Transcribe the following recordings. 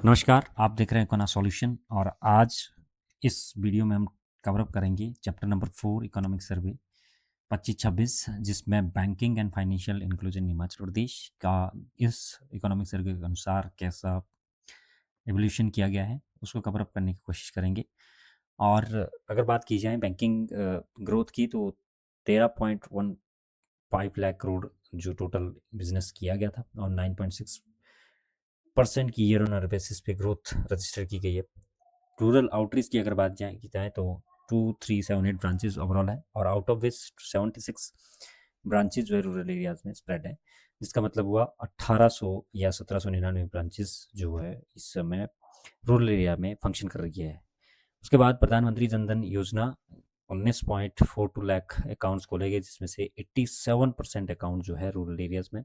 नमस्कार, आप देख रहे हैं कोना सॉल्यूशन और आज इस वीडियो में हम कवर अप करेंगे चैप्टर नंबर 4 इकोनॉमिक सर्वे 25-26 जिसमें banking and financial inclusion Himachal Pradesh का इस इकोनॉमिक सर्वे के अनुसार कैसा एवोल्यूशन किया गया है उसको कवर अप करने की कोशिश करेंगे। और अगर बात की जाए बैंकिंग ग्रोथ की तो 13.15 लाख करोड़ जो टोटल बिजनेस किया गया था और 9.6% की ईयर ऑन ईयर बेसिस पे ग्रोथ रजिस्टर की गई है। रूरल आउटरीच की अगर बात की जाए तो 2378 ब्रांचेज ओवरऑल है और आउट ऑफ विच 76 ब्रांचेज जो है रूरल एरियाज में स्प्रेड है, जिसका मतलब हुआ 1800 या 1799 ब्रांचेज जो है इस समय रूरल एरिया में फंक्शन कर रही है। उसके बाद प्रधानमंत्री जनधन योजना 19.42 लाख अकाउंट्स खोले गए, जिसमें से 87% अकाउंट जो है रूरल एरियाज में।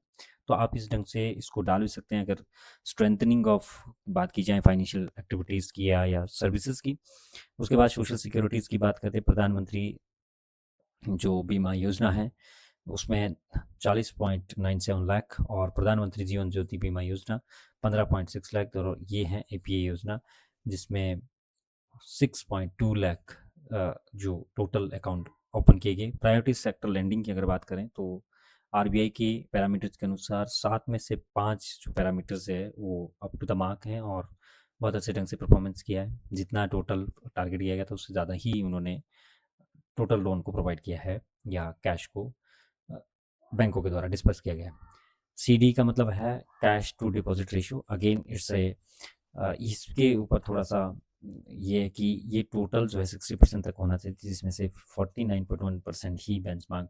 तो आप इस ढंग से इसको डाल भी सकते हैं अगर स्ट्रेंथनिंग ऑफ बात की जाए फाइनेंशियल एक्टिविटीज़ की या सर्विसेज की। उसके बाद सोशल सिक्योरिटीज़ की बात करते हैं, प्रधानमंत्री जो बीमा योजना है उसमें 40.97 लाख और प्रधानमंत्री जीवन ज्योति बीमा योजना 15.6 लाख और ये है एपीए योजना जिसमें 6.2 लाख जो टोटल अकाउंट ओपन किए गए। प्रायोरिटी सेक्टर लैंडिंग की अगर बात करें तो आरबीआई के पैरामीटर्स के अनुसार 7 में से 5 जो पैरामीटर्स है वो अप टू द मार्क हैं और बहुत अच्छे ढंग से परफॉर्मेंस किया है। जितना टोटल टारगेट दिया गया था उससे ज़्यादा ही उन्होंने टोटल लोन को प्रोवाइड किया है या कैश को बैंकों के द्वारा डिस्पर्स किया गया है। सीडी का मतलब है cash to deposit ratio. Again it's a इसके ऊपर थोड़ा सा ये है कि ये टोटल जो है 60% तक होना चाहिए, जिसमें से 49.1% ही बेंचमार्क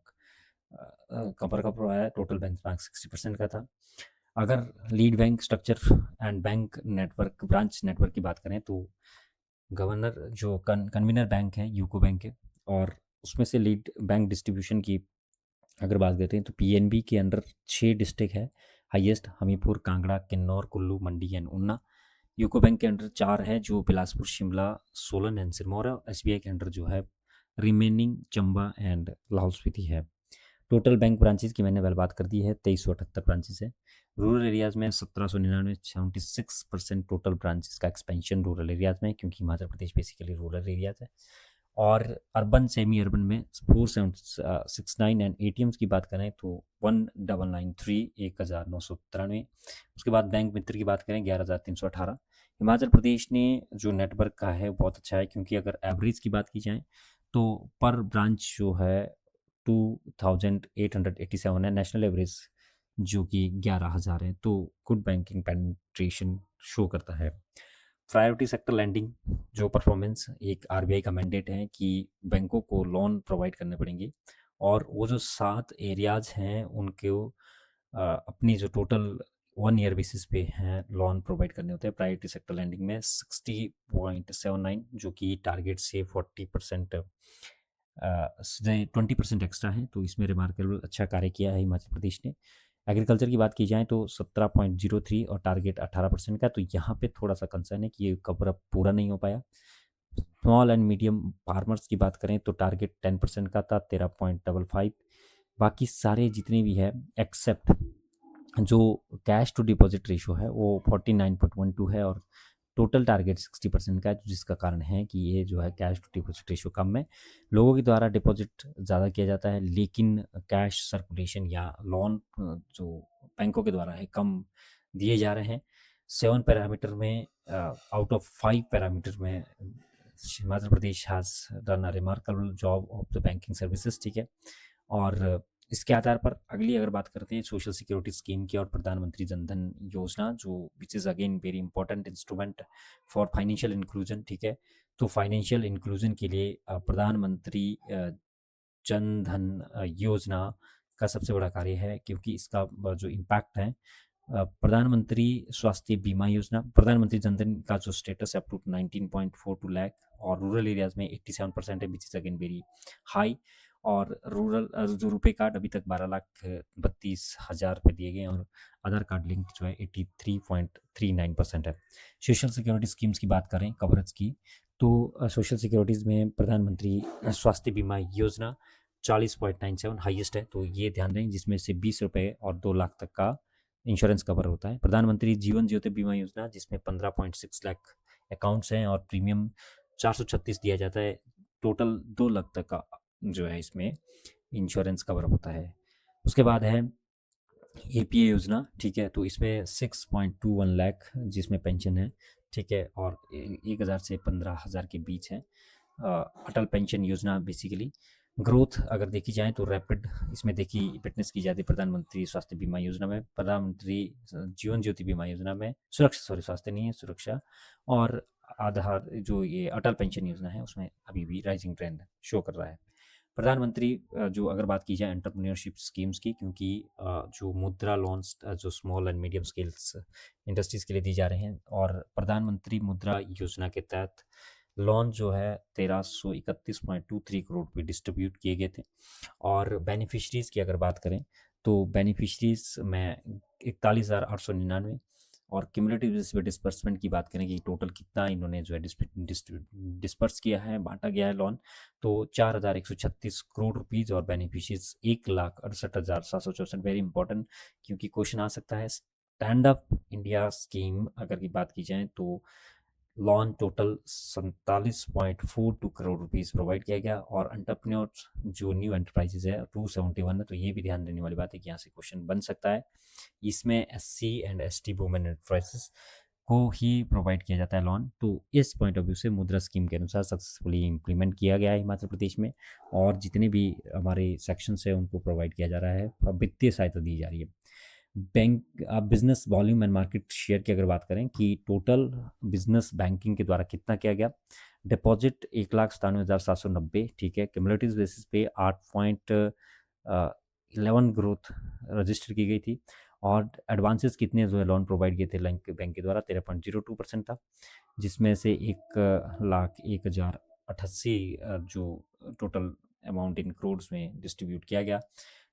कवर है। टोटल बेंचमार्क 60% का था। अगर lead bank structure and bank network branch network की बात करें तो गवर्नर जो कन्वीनर बैंक है यूको बैंक है और उसमें से लीड बैंक डिस्ट्रीब्यूशन की अगर बात करते हैं तो पीएनबी के अंडर 6 डिस्ट्रिक्ट है highest, Hamirpur, Kangra, Kinnaur, Kullu, Mandi and Una. UCO bank के अंडर 4 है जो बिलासपुर, शिमला, सोलन एंड सिरमौर है। एसबीआई के अंडर जो है रिमेनिंग चंबा एंड लाहौल स्पीति है। टोटल बैंक ब्रांचेज की मैंने बात कर दी है, 2378 ब्रांचेज है। रूरल एरियाज में 1799 76% टोटल ब्रांचेस का एक्सपेंशन रूरल एरियाज में, क्योंकि Himachal Pradesh basically rural areas है। और अर्बन सेमी अर्बन में 4769 एंड एटीएम्स की बात करें तो 1993 1993। उसके बाद बैंक मित्र की बात करें 11318। हिमाचल प्रदेश ने जो नेटवर्क का है बहुत अच्छा है, क्योंकि अगर एवरेज की बात की जाए तो पर ब्रांच जो है 2887 है, नेशनल एवरेज जो कि 11,000 है। तो गुड बैंकिंग पेनिट्रेशन शो करता है। प्रायोरिटी सेक्टर लैंडिंग जो परफॉर्मेंस एक आरबीआई का मैंडेट है कि बैंकों को लोन प्रोवाइड करने पड़ेंगे और वो जो 7 एरियाज हैं उनको अपनी जो टोटल 1 ईयर बेसिस पे हैं लोन प्रोवाइड करने होते हैं। प्रायोरिटी सेक्टर लैंडिंग में 60.79 जो कि टारगेट से 40% 20% एक्स्ट्रा है, तो इसमें रिमार्केबल अच्छा कार्य किया है हिमाचल प्रदेश ने। एग्रीकल्चर की बात की जाए तो 17.03 और टारगेट 18% का, तो यहाँ पे थोड़ा सा कंसर्न है कि ये कवर अप पूरा नहीं हो पाया। स्मॉल एंड मीडियम फार्मर्स की बात करें तो टारगेट 10% का था, 13.55। बाकी सारे जितने भी है एक्सेप्ट जो कैश टू डिपॉजिट रेशो है वो 49.12 है और टोटल टारगेट 60% का है, जिसका कारण है कि ये जो है कैश टू डिपॉजिट रेशो कम है। लोगों के द्वारा डिपॉजिट ज़्यादा किया जाता है लेकिन कैश सर्कुलेशन या लोन जो बैंकों के द्वारा है कम दिए जा रहे हैं। 7 पैरामीटर में आउट ऑफ 5 पैरामीटर में Himachal Pradesh has done a remarkable job of the banking services, ठीक है। और इसके आधार पर अगली अगर बात करते हैं सोशल सिक्योरिटी स्कीम की और प्रधानमंत्री जनधन योजना जो which is again very important instrument for financial inclusion, ठीक है। तो फाइनेंशियल इंक्लूजन के लिए प्रधानमंत्री जन धन योजना का सबसे बड़ा कार्य है, क्योंकि इसका जो इम्पैक्ट है प्रधानमंत्री स्वास्थ्य बीमा योजना, प्रधानमंत्री जनधन का जो स्टेटस है अप टू 19.42 लाख और रूरल एरियाज में 87% है, which is again very high. और रूरल जो रुपए कार्ड अभी तक 12,32,000 रुपये दिए गए और आधार कार्ड लिंक जो है 83.39% है। सोशल सिक्योरिटी स्कीम्स की बात करें कवरेज की तो सोशल सिक्योरिटीज़ में प्रधानमंत्री स्वास्थ्य बीमा योजना 40.97 हाईएस्ट है, तो ये ध्यान दें, जिसमें से 20 रुपये और 2 लाख तक का इंश्योरेंस कवर होता है। प्रधानमंत्री जीवन ज्योति बीमा योजना जिसमें 15.6 लाख अकाउंट्स हैं और प्रीमियम 436 दिया जाता है। टोटल 2 लाख तक का जो है इसमें इंश्योरेंस कवर होता है। उसके बाद है एपीए योजना, ठीक है, तो इसमें 6.21 लाख जिसमें पेंशन है, ठीक है, और 1,000 से 15,000 के बीच है। अटल पेंशन योजना बेसिकली ग्रोथ अगर देखी जाए तो रैपिड इसमें देखी फिटनेस की जाती है। प्रधानमंत्री स्वास्थ्य बीमा योजना में, प्रधानमंत्री जीवन ज्योति बीमा योजना में सुरक्षा, सॉरी स्वास्थ्य नहीं है सुरक्षा, और आधार जो ये अटल पेंशन योजना है उसमें अभी भी राइजिंग ट्रेंड शो कर रहा है। प्रधानमंत्री जो अगर बात की जाए एंटरप्रेन्योरशिप स्कीम्स की, क्योंकि जो मुद्रा लोन्स जो small and medium scales industries के लिए दी जा रहे हैं, और प्रधानमंत्री मुद्रा योजना के तहत लोन जो है 1331.23 करोड़ रुपये डिस्ट्रीब्यूट किए गए थे। और बेनिफिशरीज़ की अगर बात करें तो बेनिफिशरीज़ में 41,899, और क्यूमुलेटिव बेसिस पे डिस्बर्समेंट की बात करें कि टोटल कितना इन्होंने जो है डिस्पर्स किया है, बांटा गया है लोन, तो 4,136 करोड़ रुपीज़, और बेनिफिशरीज 1,68,764। वेरी इंपॉर्टेंट, क्योंकि क्वेश्चन आ सकता है स्टैंड अप इंडिया स्कीम अगर की बात की जाए तो loan total 47.42 crore rupees provide किया गया, और एंटरप्रेन्योर जो न्यू एंटरप्राइजेज है 271 है। तो ये भी ध्यान देने वाली बात है कि यहाँ से क्वेश्चन बन सकता है। इसमें SC and ST women enterprises को ही प्रोवाइड किया जाता है लोन। तो इस पॉइंट ऑफ व्यू से मुद्रा स्कीम के अनुसार सक्सेसफुली इम्प्लीमेंट किया गया है हिमाचल प्रदेश में, और जितने भी हमारे सेक्शंस है उनको प्रोवाइड किया जा रहा है, वित्तीय सहायता दी जा रही है। Bank business volume and market share की अगर बात करें कि टोटल बिजनेस बैंकिंग के द्वारा कितना किया गया, डिपॉजिट 1,97,790, ठीक है, क्यूमुलेटिव बेसिस पे 8.11 ग्रोथ रजिस्टर की गई थी, और एडवांसेस कितने जो है लोन प्रोवाइड किए थे बैंक के द्वारा 13.02% था, जिसमें से 1,01,088 जो टोटल अमाउंट इन करोड्स में डिस्ट्रीब्यूट किया गया।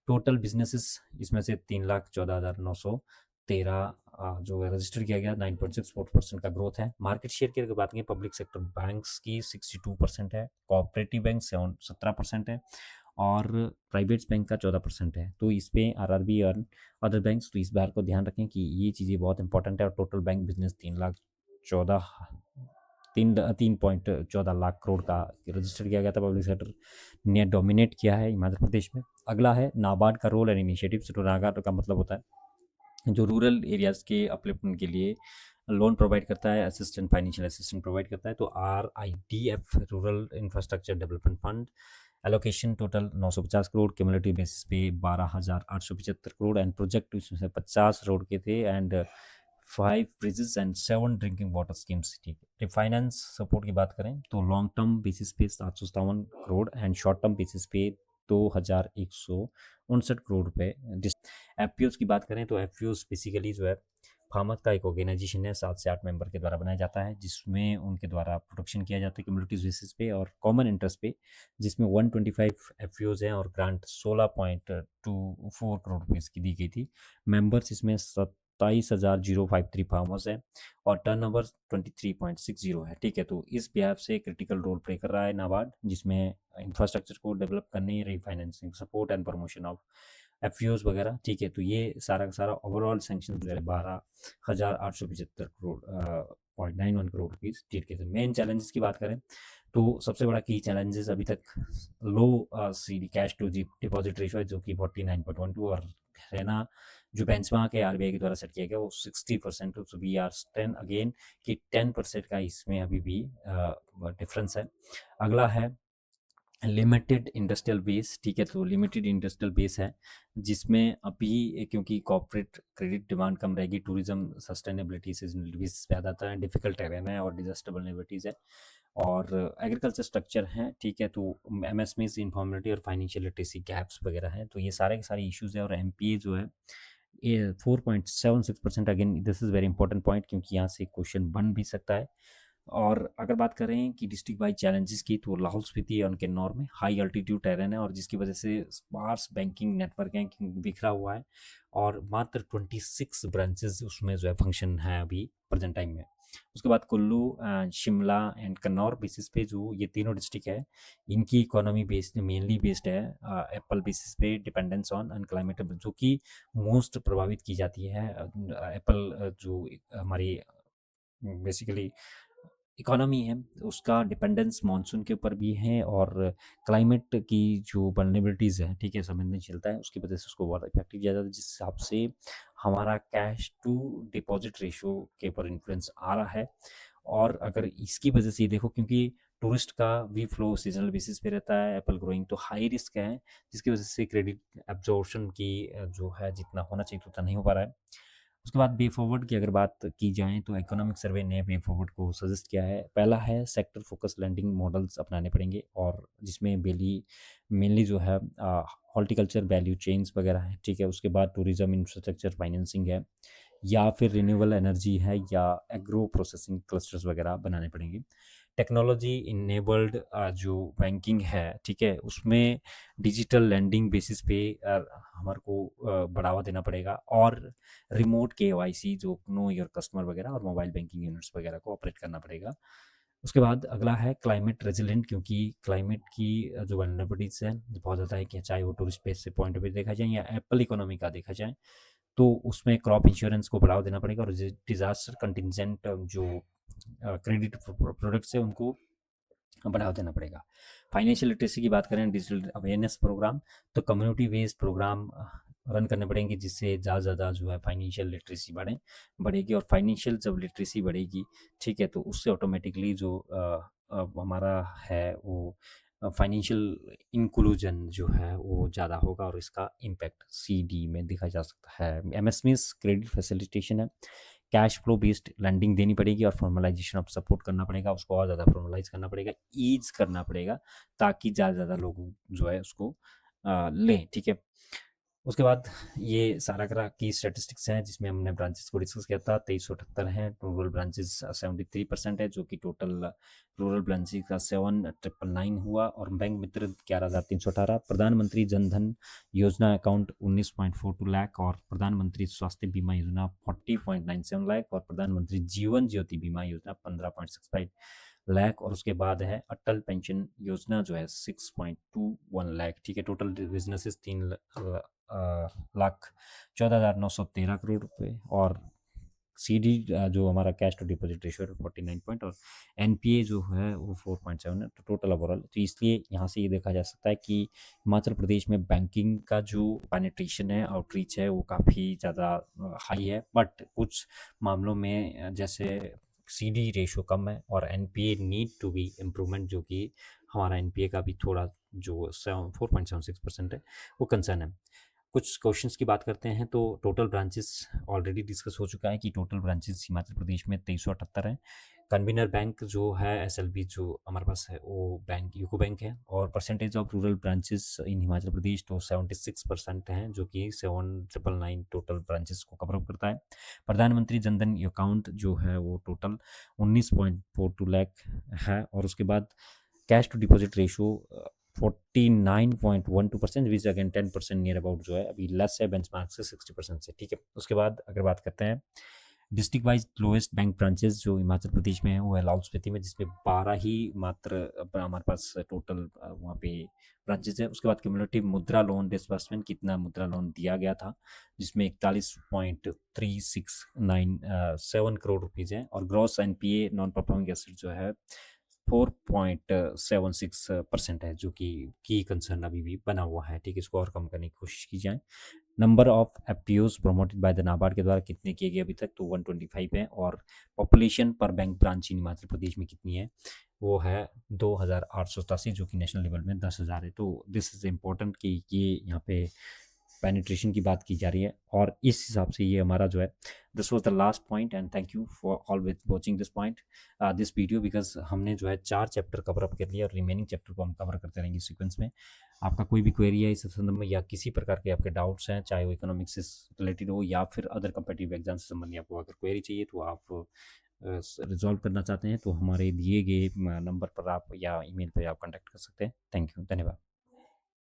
टोटल बिजनेसेस इसमें से 3,14,913 जो है रजिस्टर किया गया, 9.64% का ग्रोथ है। मार्केट शेयर की अगर बात करें पब्लिक सेक्टर बैंक्स की 62% है, कोऑपरेटिव बैंक 17% है, और प्राइवेट बैंक का 14% है। तो इस पे आरआरबी और अदर बैंक्स, तो इस बार को ध्यान रखें कि ये चीज़ें बहुत इंपॉर्टेंट है। और total bank business 3.14 lakh crore का रजिस्टर किया गया था। पब्लिक सेक्टर ने डोमिनेट किया है हिमाचल प्रदेश में। अगला है नाबार्ड का रोल एंड इनिशिएटिव्स। तो नाबार्ड का मतलब होता है जो रूरल एरियाज़ के अपलिफ्टमेंट के लिए लोन प्रोवाइड करता है, असिस्टेंट फाइनेंशियल असिस्टेंट प्रोवाइड करता है। तो RIDF rural infrastructure development fund allocation total 950 crore, cumulative basis पे 12,875 करोड़, एंड प्रोजेक्ट इसमें से 50 रोड के थे, and 5 bridges and 7 drinking water schemes. ठीक है, फाइनेंस सपोर्ट की बात करें तो लॉन्ग टर्म बेसिस पे 757 crore, and short term basis पे 2,159 करोड़ रुपए। एफपीओज की बात करें तो एफपीओज बेसिकली जो है फार्मर का एक ऑर्गेनाइजेशन है, 7 से 8 मेंबर के द्वारा बनाया जाता है, जिसमें उनके द्वारा प्रोडक्शन किया जाता है कम्युनिटीज बेसिस पे और कॉमन इंटरेस्ट पे, जिसमें 125 एफपीओज हैं, और ग्रांट 16.24 करोड़ रुपीज़ की दी गई थी। मेंबर्स इसमें 27,053 फार्मर्स हैं, और टर्नओवर 23.60 है। ठीक है, तो इस बिहाफ से क्रिटिकल रोल प्ले कर रहा है नाबार्ड, जिसमें इंफ्रास्ट्रक्चर को डेवलप करने, refinancing support and promotion of FPOs वगैरह। ठीक है, तो ये सारा का सारा overall sanction 12,875 crore 0.91 crore rupees. ठीक है, तो मेन चैलेंजेस की बात करें तो सबसे बड़ा की चैलेंजेस अभी तक low CD cash to deposit ratio है, जो कि 49.12, और रहना जो बेंचमार्क है आरबीआई के द्वारा सेट किया गया वो 60%। तो वी आर 10 अगेन कि 10% का इसमें अभी भी डिफरेंस है। अगला है लिमिटेड इंडस्ट्रियल बेस। ठीक है, तो लिमिटेड इंडस्ट्रियल बेस है, जिसमें अभी क्योंकि कॉर्पोरेट क्रेडिट डिमांड कम रहेगी, टूरिज्म सस्टेनेबिलिटी सीजनल बेसिस पे आ जाता है, डिफिकल्ट टेरेन है और डिजास्टर वल्नरेबिलिटीज़ है, और एग्रीकल्चर स्ट्रक्चर है। ठीक है, तो एमएसएमई इन्फॉर्मेलिटी और फाइनेंशियल लिटरेसी गैप्स वगैरह हैं, तो ये सारे के सारे इश्यूज़ है। और एमपीए जो है ये 4.76%। Again this is very important point, क्योंकि यहाँ से क्वेश्चन बन भी सकता है। और अगर बात करें कि डिस्ट्रिक्ट वाइज चैलेंजेस की, तो लाहौल स्पीति और किन्नौर में हाई अल्टीट्यूड टेरेन है और जिसकी वजह से स्पार्स बैंकिंग नेटवर्क है बिखरा हुआ है और मात्र 26 ब्रांचेस उसमें जो है फंक्शन है अभी प्रेजेंट टाइम में। उसके बाद कुल्लू, शिमला एंड कन्नौर बेसिस पे जो ये तीनों डिस्ट्रिक्ट है, इनकी इकोनॉमी बेस्ड मेनली बेस्ड है एप्पल बेसिस पे, डिपेंडेंस ऑन एंड क्लाइमेट, जो कि मोस्ट प्रभावित की जाती है एप्पल जो हमारी बेसिकली इकोनॉमी है उसका डिपेंडेंस मानसून के ऊपर भी है और क्लाइमेट की जो वल्नरेबिलिटीज़ है, ठीक है, संवेदनशीलता है, उसकी वजह से उसको बहुत इफेक्टिव किया जाता है, जिस हिसाब से हमारा कैश टू डिपॉजिट रेशो के ऊपर इन्फ्लुएंस आ रहा है। और अगर इसकी वजह से ये देखो, क्योंकि टूरिस्ट का भी फ्लो सीजनल बेसिस पे रहता है, एप्पल ग्रोइंग तो हाई रिस्क है, जिसकी वजह से क्रेडिट एब्जॉर्प्शन की जो है जितना होना चाहिए उतना नहीं हो पा रहा है। उसके बाद वे फॉरवर्ड की अगर बात की जाए तो इकोनॉमिक सर्वे ने वे फॉरवर्ड को सजेस्ट किया है। पहला है सेक्टर फोकस लैंडिंग मॉडल्स अपनाने पड़ेंगे और जिसमें मेनली जो है हॉर्टिकल्चर वैल्यू चेन्स वगैरह है, ठीक है। उसके बाद टूरिज्म इंफ्रास्ट्रक्चर फाइनेंसिंग है या फिर रिन्यूएबल एनर्जी है या एग्रो प्रोसेसिंग क्लस्टर्स वगैरह बनाने पड़ेंगे। टेक्नोलॉजी इनेबल्ड जो बैंकिंग है, ठीक है, उसमें डिजिटल लैंडिंग बेसिस पे हमारे को बढ़ावा देना पड़ेगा और रिमोट केवाईसी जो नो योर कस्टमर वगैरह और मोबाइल बैंकिंग यूनिट्स वगैरह को ऑपरेट करना पड़ेगा। उसके बाद अगला है क्लाइमेट रेजिलेंट, क्योंकि क्लाइमेट की जो वल्नरेबिलिटीज है बहुत ज़्यादा है, कि चाहे वो टूरिस्ट प्लेस से पॉइंट ऑफ व्यू देखा जाए या एप्पल इकोनॉमी का देखा जाए, तो उसमें क्रॉप इंश्योरेंस को बढ़ावा देना पड़ेगा और डिजास्टर कंटिजेंट जो क्रेडिट प्रोडक्ट्स है उनको बढ़ावा देना पड़ेगा। फाइनेंशियल लिटरेसी की बात करें, डिजिटल अवेयरनेस प्रोग्राम, तो कम्युनिटी बेस्ड प्रोग्राम रन करने पड़ेंगे जिससे ज़्यादा ज़्यादा जो है फाइनेंशियल लिटरेसी बढ़ेगी और फाइनेंशियल जब लिटरेसी बढ़ेगी, ठीक है, तो उससे ऑटोमेटिकली जो हमारा है वो फाइनेंशियल इंक्लूजन जो है वो ज़्यादा होगा और इसका इम्पैक्ट CD में देखा जा सकता है। MSMEs क्रेडिट फैसिलिटेशन है, कैश फ्लो बेस्ड लैंडिंग देनी पड़ेगी और फॉर्मलाइजेशन ऑफ सपोर्ट करना पड़ेगा, उसको और ज़्यादा फॉर्मलाइज करना पड़ेगा, ईज करना पड़ेगा ताकि ज़्यादा से ज़्यादा लोग जो है उसको लें, ठीक है। उसके बाद ये सारा करा की स्टैटिस्टिक्स हैं जिसमें हमने ब्रांचेस को डिस्कस किया था, 2378 हैं, रूरल ब्रांचेस 73% है, जो कि टोटल रूरल ब्रांचेस का 7999 हुआ और बैंक मित्र 11318, प्रधानमंत्री जन धन योजना अकाउंट 19.42 लाख और प्रधानमंत्री स्वास्थ्य बीमा योजना 40.97 लाख और प्रधानमंत्री जीवन ज्योति बीमा योजना 15.65 लाख और उसके बाद है अटल पेंशन योजना जो है 6.21 लाख, ठीक है। टोटल बिजनेसेस 3,14,913 करोड़ रुपए और CD जो हमारा कैश टू डिपॉजिट रेशियो है 49 पॉइंट और NPA जो है वो 4.7 है, तो टोटल ओवरऑल। तो इसलिए यहाँ से ये देखा जा सकता है कि हिमाचल प्रदेश में बैंकिंग का जो पेनिट्रेशन है, आउटरीच है, वो काफ़ी ज़्यादा हाई है, बट कुछ मामलों में जैसे CD रेशियो कम है और NPA need to be improvement, जो कि हमारा NPA का भी थोड़ा जो 4.76% है वो कंसर्न है। कुछ क्वेश्चंस की बात करते हैं तो टोटल ब्रांचेस ऑलरेडी डिस्कस हो चुका है कि टोटल ब्रांचेस हिमाचल प्रदेश में 2378 हैं। कन्वीनर बैंक जो है SLB जो हमारे पास है वो बैंक यूको बैंक है और percentage of rural branches in Himachal Pradesh तो 76% हैं, जो कि 7999 टोटल ब्रांचेस को कवर अप करता है। प्रधानमंत्री जनधन अकाउंट जो है वो टोटल 19.42 लाख है और उसके बाद cash to deposit ratio 49.12%, which again 10% near about जो है अभी लेस है बेंचमार्क से 60% से, ठीक है। उसके बाद अगर बात करते हैं district wise lowest bank branches जो हिमाचल प्रदेश में है वो है लाहौल स्पीति में, जिसमें 12 ही मात्र हमारे पास टोटल वहाँ पे ब्रांचेस है। उसके बाद क्यूमुलेटिव मुद्रा लोन डिसबर्समेंट कितना मुद्रा लोन दिया गया था, जिसमें 41.3697 करोड़ रुपीज़ है और gross NPA non performing asset जो है 4.76% है, जो कि की कंसर्न अभी भी बना हुआ है, ठीक है। इसको और कम करने की कोशिश की जाए। Number of FPOs promoted by the NABARD के द्वारा कितने किए गए अभी तक, तो 125 है और पॉपुलेशन पर बैंक ब्रांच इन हिमाचल प्रदेश में कितनी है, वो है 2887, जो कि नेशनल लेवल में 10,000 है। तो दिस इज़ इम्पोर्टेंट कि ये यहाँ पे पेनिट्रेशन की बात की जा रही है और इस हिसाब से ये हमारा जो है this was the last point and thank you for always watching this point this video, because हमने जो है 4 चैप्टर कवर अप कर लिया और रिमेनिंग चैप्टर को हम कवर करते रहेंगे सीक्वेंस में। आपका कोई भी क्वेरी है इस संदर्भ में या किसी प्रकार के आपके डाउट्स हैं, चाहे वो इकोनॉमिक्स से रिलेटेड हो या फिर अदर कम्पिटिटिव एग्जाम से संबंधित आपको अगर क्वेरी चाहिए तो आप रिजॉल्व करना चाहते हैं तो हमारे दिए गए नंबर पर आप या ईमेल पे आप कांटेक्ट कर सकते हैं। थैंक यू, धन्यवाद।